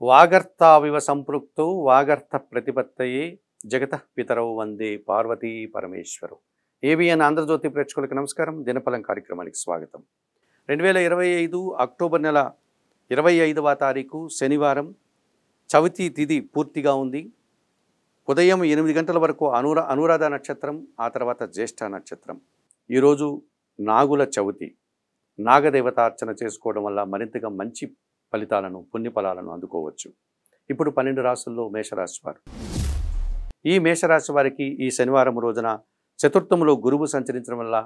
వాగర్తావివ సంపృక్తౌ వాగర్త ప్రతిపత్తయే జగతః పితరౌ వందే Parvati పరమేశ్వరౌ. ABN Andhra Jyothi ప్రేక్షకులకు నమస్కారం. దినఫలం కార్యక్రమానికి స్వాగతం. 2025 అక్టోబర్ నెల 25వ తారీఖు శనివారం. చవితి తిథి పూర్తిగా ఉంది. ఉదయం 8 గంటల వరకు అనురాధ నక్షత్రం, ఆ తర్వాత జ్యేష్ఠ నక్షత్రం. ఈరోజు నాగుల చవితి. నాగదేవతార్చన చేసుకోవడం వల్ల మరింతగా మంచి ఫలితాలను, పుణ్యఫలాలను అందుకోవచ్చు. ఇప్పుడు 12 రాశుల్లో మేషరాశి వారు. ఈ మేషరాశి వారికి ఈ శనివారం రోజున చతుర్థంలో గురువు సంచరించడం వల్ల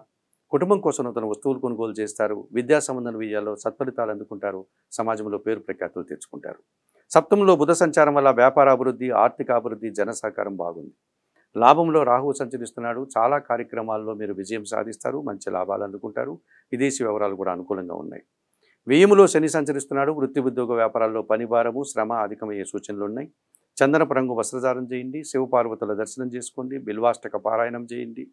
కుటుంబం కోసం నూతన వస్తువులు కొనుగోలు చేస్తారు. విద్యా సంబంధ విజయాల్లో సత్ఫలితాలు అందుకుంటారు. సమాజంలో పేరు ప్రఖ్యాతులు తెచ్చుకుంటారు. సప్తమంలో బుధ సంచారం వల్ల వ్యాపార అభివృద్ధి, ఆర్థిక అభివృద్ధి, జన సహకారం బాగుంది. లాభంలో రాహువు సంచరిస్తున్నాడు. చాలా కార్యక్రమాల్లో మీరు విజయం సాధిస్తారు. మంచి లాభాలు అందుకుంటారు. విదేశీ వ్యవహారాలు కూడా అనుకూలంగా ఉన్నాయి. వ్యయములో శని సంచరిస్తున్నాడు. వృత్తి ఉద్యోగ వ్యాపారాల్లో పనిభారము, శ్రమ అధికమయ్యే సూచనలు ఉన్నాయి. చందనపు రంగు వస్త్రధారం చేయండి. శివపార్వతుల దర్శనం చేసుకోండి. బిల్వాష్టక పారాయణం చేయండి.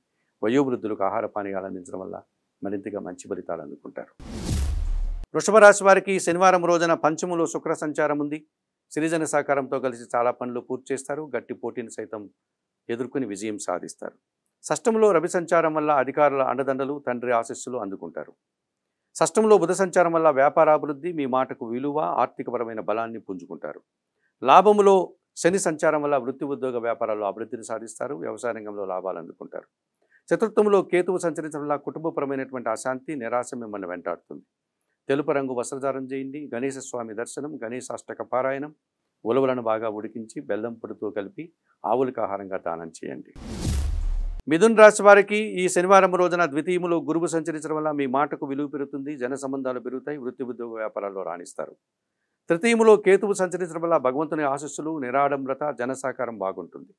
వయోవృద్ధులకు ఆహార పానీయాలు అందించడం వల్ల మరింతగా మంచి ఫలితాలు అందుకుంటారు. వృషభ రాశి వారికి శనివారం రోజున పంచములో శుక్ర సంచారం ఉంది. సిరిజన సహకారంతో కలిసి చాలా పనులు పూర్తి చేస్తారు. గట్టి పోటీని సైతం ఎదుర్కొని విజయం సాధిస్తారు. షష్టంలో రవి సంచారం వల్ల అధికారుల అండదండలు, తండ్రి ఆశీస్సులు అందుకుంటారు. షష్టంలో బుధ సంచారం వల్ల వ్యాపారాభివృద్ధి, మీ మాటకు విలువ, ఆర్థికపరమైన బలాన్ని పుంజుకుంటారు. లాభములో శని సంచారం వల్ల వృత్తి ఉద్యోగ వ్యాపారాల్లో అభివృద్ధిని సాధిస్తారు. వ్యవసాయ రంగంలో లాభాలు అందుకుంటారు. చతుర్థంలో కేతువు సంచరించడం వల్ల కుటుంబపరమైనటువంటి అశాంతి, నిరాశ మిమ్మల్ని వెంటాడుతుంది. తెలుపు రంగు వస్త్రధారం చేయండి. గణేశ స్వామి దర్శనం, గణేశాష్టక పారాయణం, ఉలవలను బాగా ఉడికించి బెల్లం పొడితో కలిపి ఆవులకు ఆహారంగా దానం చేయండి. మిథున్ రాశి వారికి ఈ శనివారం రోజున ద్వితీయములో గురువు సంచరించడం వల్ల మీ మాటకు విలువ పెరుగుతుంది. జన సంబంధాలు పెరుగుతాయి. వృత్తి ఉద్యోగ వ్యాపారాల్లో రాణిస్తారు. తృతీయములో కేతువు సంచరించడం వల్ల భగవంతుని ఆశీస్సులు, నిరాడంబరత, జన సహకారం బాగుంటుంది.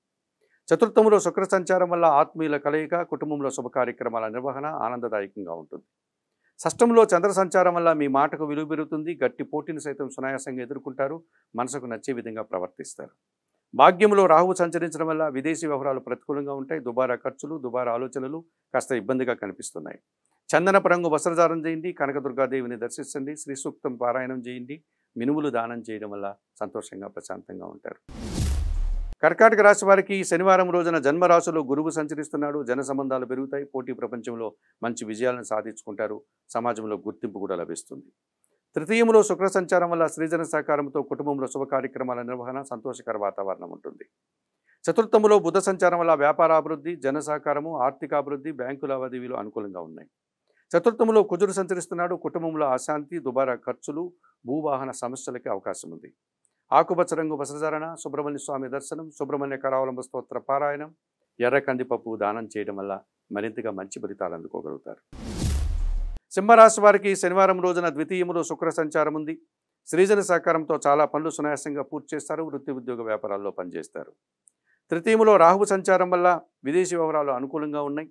చతుర్థములో శుక్ర సంచారం వల్ల ఆత్మీయుల కలయిక, కుటుంబంలో శుభ కార్యక్రమాల నిర్వహణ ఆనందదాయకంగా ఉంటుంది. షష్టంలో చంద్ర సంచారం వల్ల మీ మాటకు విలువ పెరుగుతుంది. గట్టి పోటీని సైతం సునాయాసంగా ఎదుర్కొంటారు. మనసుకు నచ్చే విధంగా ప్రవర్తిస్తారు. భాగ్యంలో రాహువు సంచరించడం వల్ల విదేశీ వ్యవహారాలు ప్రతికూలంగా ఉంటాయి. దుబారా ఖర్చులు, దుబారా ఆలోచనలు కాస్త ఇబ్బందిగా కనిపిస్తున్నాయి. చందనపు రంగు వస్త్రధారం చేయండి. కనకదుర్గాదేవిని దర్శించండి. శ్రీ సూక్తం పారాయణం చేయండి. మినుములు దానం చేయడం వల్ల సంతోషంగా, ప్రశాంతంగా ఉంటారు. కర్కాటక రాశి వారికి శనివారం రోజున జన్మరాశిలో గురువు సంచరిస్తున్నాడు. జన సంబంధాలు పెరుగుతాయి. పోటీ ప్రపంచంలో మంచి విజయాలను సాధించుకుంటారు. సమాజంలో గుర్తింపు కూడా లభిస్తుంది. తృతీయంలో శుక్ర సంచారం వల్ల సృజన సహకారంతో కుటుంబంలో శుభ కార్యక్రమాల నిర్వహణ, సంతోషకర వాతావరణం ఉంటుంది. చతుర్థములో బుధ సంచారం వల్ల వ్యాపారాభివృద్ధి, జన సహకారము, ఆర్థికాభివృద్ధి, బ్యాంకు లావాదేవీలు అనుకూలంగా ఉన్నాయి. చతుర్థములో కుజుడు సంచరిస్తున్నాడు. కుటుంబంలో అశాంతి, దుబారా ఖర్చులు, భూవాహన సమస్యలకి అవకాశం ఉంది. ఆకుపచ్చ రంగు వస్త్రధారణ, సుబ్రహ్మణ్య స్వామి దర్శనం, సుబ్రహ్మణ్య కరావలంబ స్తోత్ర పారాయణం, ఎర్ర కందిపప్పు దానం చేయడం వల్ల మరింతగా మంచి ఫలితాలు అందుకోగలుగుతారు. సింహరాశి వారికి శనివారం రోజున ద్వితీయములో శుక్ర సంచారం ఉంది. సృజన సహకారంతో చాలా పనులు సునాయాసంగా పూర్తి చేస్తారు. వృత్తి ఉద్యోగ వ్యాపారాల్లో పనిచేస్తారు. తృతీయములో రాహువు సంచారం వల్ల విదేశీ వ్యవహారాలు అనుకూలంగా ఉన్నాయి.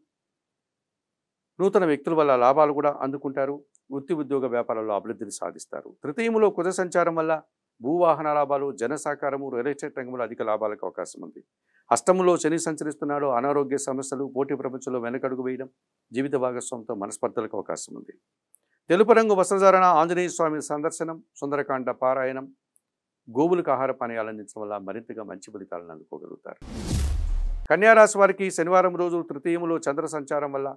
నూతన వ్యక్తుల వల్ల లాభాలు కూడా అందుకుంటారు. వృత్తి ఉద్యోగ వ్యాపారాల్లో అభివృద్ధిని సాధిస్తారు. తృతీయములో కుజ సంచారం వల్ల భూవాహన లాభాలు, జన సహకారము, రియల్ ఎస్టేట్ రంగంలో అధిక లాభాలకు అవకాశం ఉంది. అష్టములో శని సంచరిస్తున్నాడు. అనారోగ్య సమస్యలు, పోటీ ప్రపంచంలో వెనకడుగు వేయడం, జీవిత భాగస్వామితో మనస్పర్ధలకు అవకాశం ఉంది. తెలుపు రంగు వస్త్రధారణ, ఆంజనేయ స్వామి సందర్శనం, సుందరకాండ పారాయణం, గోవులకు ఆహార పానీయాలు అందించడం వల్ల మరింతగా మంచి ఫలితాలను అందుకోగలుగుతారు. కన్యారాశి వారికి శనివారం రోజు తృతీయములో చంద్ర సంచారం వల్ల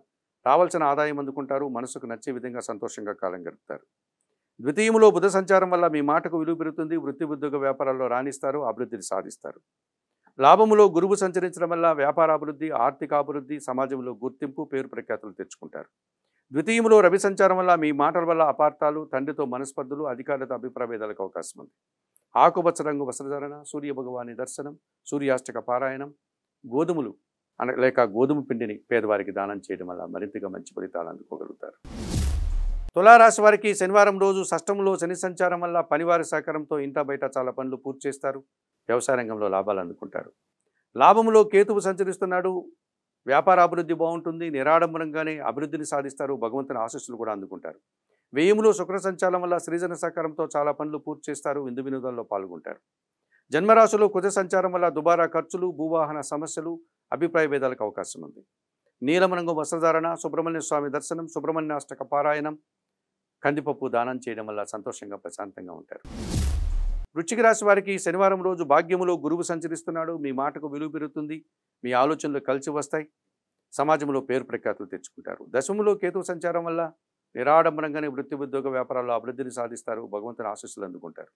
రావాల్సిన ఆదాయం అందుకుంటారు. మనసుకు నచ్చే విధంగా సంతోషంగా కాలం గడుపుతారు. ద్వితీయములో బుధ సంచారం వల్ల మీ మాటకు విలువ పెరుగుతుంది. వృత్తి ఉద్యోగ వ్యాపారాల్లో రాణిస్తారు. అభివృద్ధిని సాధిస్తారు. లాభములో గురువు సంచరించడం వల్ల వ్యాపారాభివృద్ధి, ఆర్థికాభివృద్ధి, సమాజంలో గుర్తింపు, పేరు ప్రఖ్యాతులు తెచ్చుకుంటారు. ద్వితీయములో రవి సంచారం వల్ల మీ మాటల వల్ల అపార్థాలు, తండ్రితో మనస్పర్ధలు, అధికారులతో అభిప్రాయాలకు అవకాశం ఉంది. ఆకుపచ్చ రంగు వస్త్రధారణ, సూర్య భగవాని దర్శనం, సూర్యాష్టక పారాయణం, గోధుమలు లేక గోధుమ పిండిని పేదవారికి దానం చేయడం వల్ల మరింతగా మంచి ఫలితాలు అందుకోగలుగుతారు. తులారాశి వారికి శనివారం రోజు షష్టంలో శని సంచారం వల్ల పనివారి సహకారంతో ఇంటా బయట చాలా పనులు పూర్తి చేస్తారు. వ్యవసాయ రంగంలో లాభాలు అందుకుంటారు. లాభములో కేతువు సంచరిస్తున్నాడు. వ్యాపారాభివృద్ధి బాగుంటుంది. నిరాడంబరంగానే అభివృద్ధిని సాధిస్తారు. భగవంతుని ఆశీస్సులు కూడా అందుకుంటారు. వ్యయములో శుక్ర సంచారం వల్ల సృజన సహకారంతో చాలా పనులు పూర్తి చేస్తారు. విందు వినోదాల్లో పాల్గొంటారు. జన్మరాశిలో కుజ సంచారం వల్ల దుబారా ఖర్చులు, భూవాహన సమస్యలు, అభిప్రాయ భేదాలకు అవకాశం ఉంది. నీలం రంగు వస్త్రధారణ, సుబ్రహ్మణ్య స్వామి దర్శనం, సుబ్రహ్మణ్యాష్టక పారాయణం, కందిపప్పు దానం చేయడం వల్ల సంతోషంగా, ప్రశాంతంగా ఉంటారు. వృశ్చిక రాశి వారికి శనివారం రోజు భాగ్యములో గురువు సంచరిస్తున్నాడు. మీ మాటకు విలువ పెరుగుతుంది. మీ ఆలోచనలు కలిసి వస్తాయి. సమాజంలో పేరు ప్రఖ్యాతులు తెచ్చుకుంటారు. దశములో కేతు సంచారం వల్ల నిరాడంబరంగానే వృత్తి ఉద్యోగ వ్యాపారాల్లో అభివృద్ధిని సాధిస్తారు. భగవంతుని ఆశీస్సులు అందుకుంటారు.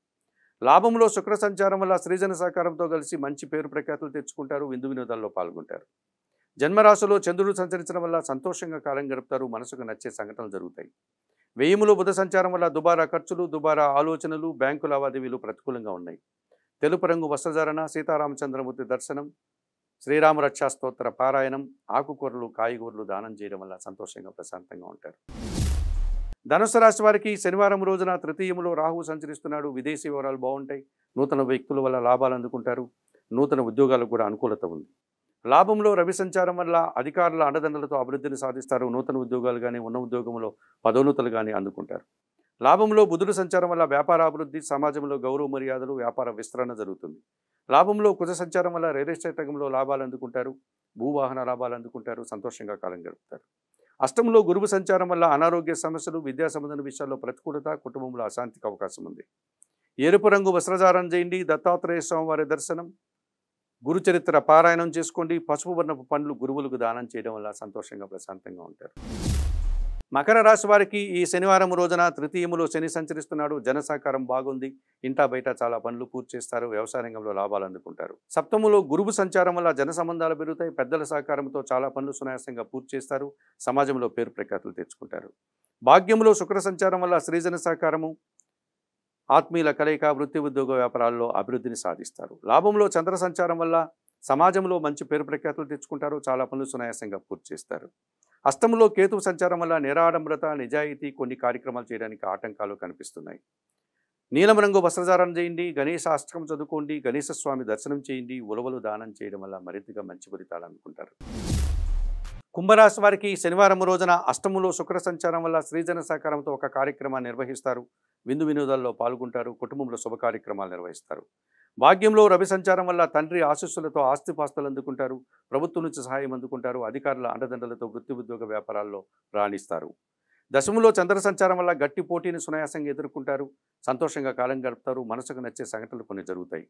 లాభంలో శుక్ర సంచారం వల్ల సృజన సహకారంతో కలిసి మంచి పేరు ప్రఖ్యాతులు తెచ్చుకుంటారు. విందు వినోదాల్లో పాల్గొంటారు. జన్మరాశిలో చంద్రుడు సంచరించడం వల్ల సంతోషంగా కాలం గడుపుతారు. మనసుకు నచ్చే సంఘటనలు జరుగుతాయి. వ్యయములో బుధ సంచారం వల్ల దుబారా ఖర్చులు, దుబారా ఆలోచనలు, బ్యాంకు లావాదేవీలు ప్రతికూలంగా ఉన్నాయి. తెలుపు రంగు వస్త్రధారణ, సీతారామచంద్రమూర్తి దర్శనం, శ్రీరామ రక్షా స్తోత్ర పారాయణం, ఆకుకూరలు, కాయగూరలు దానం చేయడం వల్ల సంతోషంగా ప్రశాంతంగా ఉంటారు. ధనుసు రాశి వారికి శనివారం రోజున తృతీయములో రాహువు సంచరిస్తున్నాడు. విదేశీ వివరాలు బాగుంటాయి. నూతన వ్యక్తుల వల్ల లాభాలు అందుకుంటారు. నూతన ఉద్యోగాలకు కూడా అనుకూలత ఉంది. లాభంలో రవి సంచారం వల్ల అధికారుల అండదండలతో అభివృద్ధిని సాధిస్తారు. నూతన ఉద్యోగాలు కానీ ఉన్న ఉద్యోగంలో పదోన్నతులు కానీ అందుకుంటారు. లాభంలో బుధుడు సంచారం వల్ల వ్యాపార అభివృద్ధి, సమాజంలో గౌరవ మర్యాదలు, వ్యాపార విస్తరణ జరుగుతుంది. లాభంలో కుజ సంచారం వల్ల రియల్ ఎస్టేట్ రంగంలో లాభాలు అందుకుంటారు. భూవాహన లాభాలు అందుకుంటారు. సంతోషంగా కాలం గడుపుతారు. అష్టంలో గురువు సంచారం వల్ల అనారోగ్య సమస్యలు, విద్యా సంబంధన విషయాల్లో ప్రతికూలత, కుటుంబంలో అశాంతికి అవకాశం ఉంది. ఎరుపు రంగు వస్త్రధారణ చేయండి. దత్తాత్రేయ స్వామి వారి దర్శనం, గురు చరిత్ర పారాయణం చేసుకోండి. పసుపు వర్ణపు పండ్లు గురువులకు దానం చేయడం వల్ల సంతోషంగా ప్రశాంతంగా ఉంటారు. మకర రాశి వారికి ఈ శనివారం రోజున తృతీయములో శని సంచరిస్తున్నాడు. జన సహకారం బాగుంది. ఇంటా బయట చాలా పనులు పూర్తి చేస్తారు. వ్యవసాయ రంగంలో లాభాలు అందుకుంటారు. సప్తములో గురువు సంచారం వల్ల జన సంబంధాలు పెరుగుతాయి. పెద్దల సహకారంతో చాలా పనులు సునాయాసంగా పూర్తి చేస్తారు. సమాజంలో పేరు ప్రఖ్యాతులు తెచ్చుకుంటారు. భాగ్యములో శుక్ర సంచారం వల్ల స్త్రీజన సహకారము, ఆత్మీయుల కలయిక, వృత్తి ఉద్యోగ వ్యాపారాల్లో అభివృద్ధిని సాధిస్తారు. లాభంలో చంద్ర సంచారం వల్ల సమాజంలో మంచి పేరు ప్రఖ్యాతులు తెచ్చుకుంటారు. చాలా పనులు సునాయాసంగా పూర్తి చేస్తారు. అష్టంలో కేతు సంచారం వల్ల నిరాడంబరత, నిజాయితీ, కొన్ని కార్యక్రమాలు చేయడానికి ఆటంకాలు కనిపిస్తున్నాయి. నీలం రంగు వస్త్రధారణ చేయండి. గణేశ అష్టకం చదువుకోండి. గణేశ స్వామి దర్శనం చేయండి. ఉలవలు దానం చేయడం వల్ల మరింతగా మంచి ఫలితాలు అనుకుంటారు. కుంభరాశి వారికి శనివారం రోజున అష్టములో శుక్ర సంచారం వల్ల స్త్రీజన సహకారంతో ఒక కార్యక్రమాన్ని నిర్వహిస్తారు. విందు వినోదాల్లో పాల్గొంటారు. కుటుంబంలో శుభ కార్యక్రమాలు నిర్వహిస్తారు. భాగ్యంలో రవి సంచారం వల్ల తండ్రి ఆశీస్సులతో ఆస్తిపాస్తులు అందుకుంటారు. ప్రభుత్వం నుంచి సహాయం అందుకుంటారు. అధికారుల అండదండలతో వృత్తి ఉద్యోగ వ్యాపారాల్లో రాణిస్తారు. దశములో చంద్ర సంచారం వల్ల గట్టి పోటీని సునాయాసంగా ఎదుర్కొంటారు. సంతోషంగా కాలం గడుపుతారు. మనసుకు నచ్చే సంఘటనలు కొన్ని జరుగుతాయి.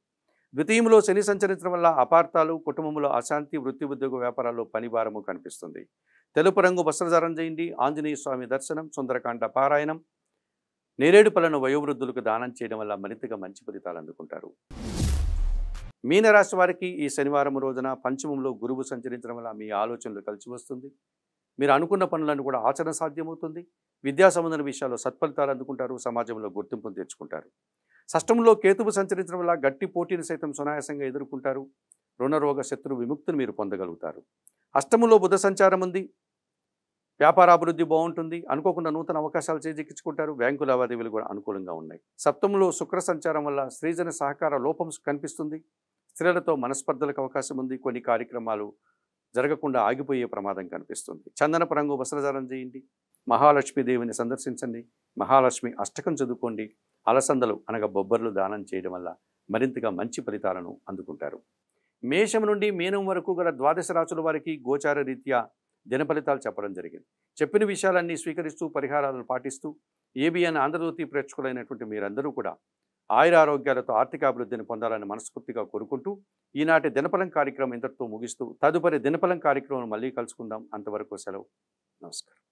ద్వితీయంలో శని సంచరించడం వల్ల అపార్థాలు, కుటుంబంలో అశాంతి, వృత్తి ఉద్యోగ వ్యాపారాల్లో పనిభారము కనిపిస్తుంది. తెలుపు రంగు వస్త్రధారణ చేయండి. ఆంజనేయ స్వామి దర్శనం, సుందరకాండ పారాయణం, నేరేడు పళ్ళను వయోవృద్ధులకు దానం చేయడం వల్ల మరింతగా మంచి ఫలితాలు అందుకుంటారు. మీనరాశి వారికి ఈ శనివారం రోజున పంచమంలో గురువు సంచరించడం వల్ల మీ ఆలోచనలు కలిసి వస్తుంది. మీరు అనుకున్న పనులను కూడా ఆచరణ సాధ్యమవుతుంది. విద్యా సంబంధన విషయాల్లో సత్ఫలితాలు అందుకుంటారు. సమాజంలో గుర్తింపును తెచ్చుకుంటారు. షష్టంలో కేతువు సంచరించడం వల్ల గట్టి పోటీని సైతం సునాయాసంగా ఎదుర్కొంటారు. రుణరోగ శత్రు విముక్తిని మీరు పొందగలుగుతారు. అష్టములో బుధ సంచారం ఉంది. వ్యాపార అభివృద్ధి బాగుంటుంది. అనుకోకుండా నూతన అవకాశాలు చేజిక్కించుకుంటారు. బ్యాంకు లావాదేవీలు కూడా అనుకూలంగా ఉన్నాయి. సప్తములో శుక్ర సంచారం వల్ల స్త్రీజన సహకార లోపం కనిపిస్తుంది. స్త్రీలతో మనస్పర్ధలకు అవకాశం ఉంది. కొన్ని కార్యక్రమాలు జరగకుండా ఆగిపోయే ప్రమాదం కనిపిస్తుంది. చందనపు రంగు వస్త్రధారణ చేయండి. మహాలక్ష్మీదేవిని సందర్శించండి. మహాలక్ష్మి అష్టకం చదువుకోండి. అలసందలు అనగా బొబ్బర్లు దానం చేయడం వల్ల మరింతగా మంచి ఫలితాలను అందుకుంటారు. మేషం నుండి మీనం వరకు గల ద్వాదశ రాశుల వారికి గోచార రీత్యా దిన ఫలితాలు చెప్పడం జరిగింది. చెప్పిన విషయాలన్నీ స్వీకరిస్తూ పరిహారాలను పాటిస్తూ ఏబిఎన్ ఆంధ్రజ్యోతి ప్రేక్షకులైనటువంటి మీరందరూ కూడా ఆయురారోగ్యాలతో ఆర్థికాభివృద్ధిని పొందాలని మనస్ఫూర్తిగా కోరుకుంటూ ఈనాటి దినఫలం కార్యక్రమం ఇంతటితో ముగిస్తూ తదుపరి దినఫలం కార్యక్రమం మళ్ళీ కలుసుకుందాం. అంతవరకు సెలవు. నమస్కారం.